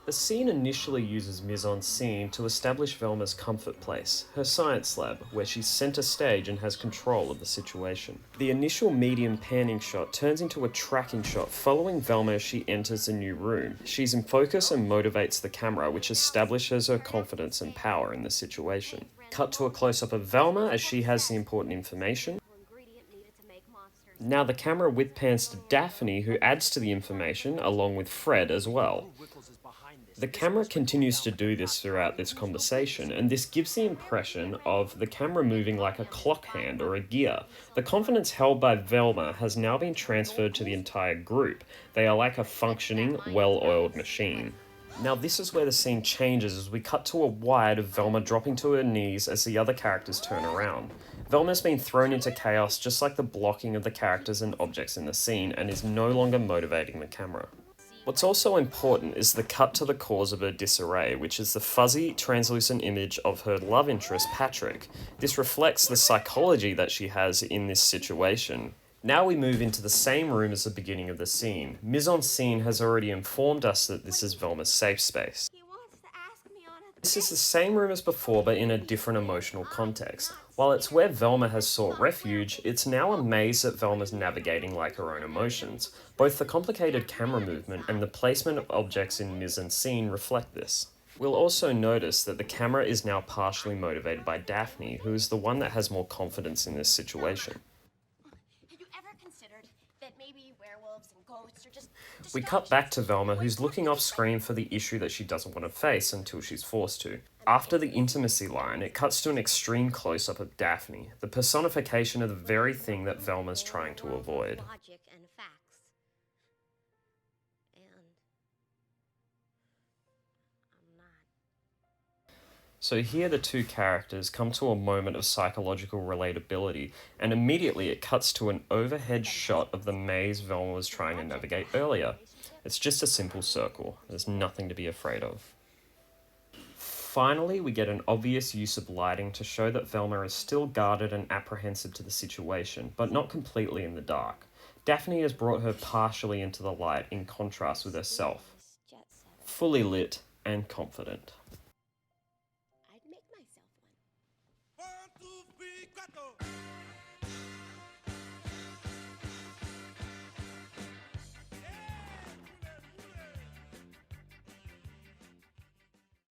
The scene initially uses mise-en-scene to establish Velma's comfort place, her science lab, where she's center stage and has control of the situation. The initial medium panning shot turns into a tracking shot following Velma as she enters the new room. She's in focus and motivates the camera, which establishes her confidence and power in the situation. Cut to a close-up of Velma as she has the important information. Now the camera whip pans to Daphne, who adds to the information, along with Fred as well. The camera continues to do this throughout this conversation, and this gives the impression of the camera moving like a clock hand or a gear. The confidence held by Velma has now been transferred to the entire group. They are like a functioning, well-oiled machine. Now this is where the scene changes as we cut to a wide of Velma dropping to her knees as the other characters turn around. Velma's been thrown into chaos just like the blocking of the characters and objects in the scene and is no longer motivating the camera. What's also important is the cut to the cause of her disarray, which is the fuzzy, translucent image of her love interest, Patrick. This reflects the psychology that she has in this situation. Now we move into the same room as the beginning of the scene. Mise-en-scene has already informed us that this is Velma's safe space. This is the same room as before, but in a different emotional context. While it's where Velma has sought refuge, it's now a maze that Velma's navigating like her own emotions. Both the complicated camera movement and the placement of objects in mise-en-scene reflect this. We'll also notice that the camera is now partially motivated by Daphne, who is the one that has more confidence in this situation. Have you ever considered that maybe werewolves and ghosts are just We cut back to Velma, who's looking off screen for the issue that she doesn't want to face until she's forced to. After the intimacy line, it cuts to an extreme close-up of Daphne, the personification of the very thing that Velma's trying to avoid. logic and facts? And I'm not. So here the two characters come to a moment of psychological relatability, and immediately it cuts to an overhead shot of the maze Velma was trying to navigate earlier. It's just a simple circle. There's nothing to be afraid of. Finally, we get an obvious use of lighting to show that Velma is still guarded and apprehensive to the situation, but not completely in the dark. Daphne has brought her partially into the light in contrast with herself, Jet setter. fully lit and confident. I'd make myself one.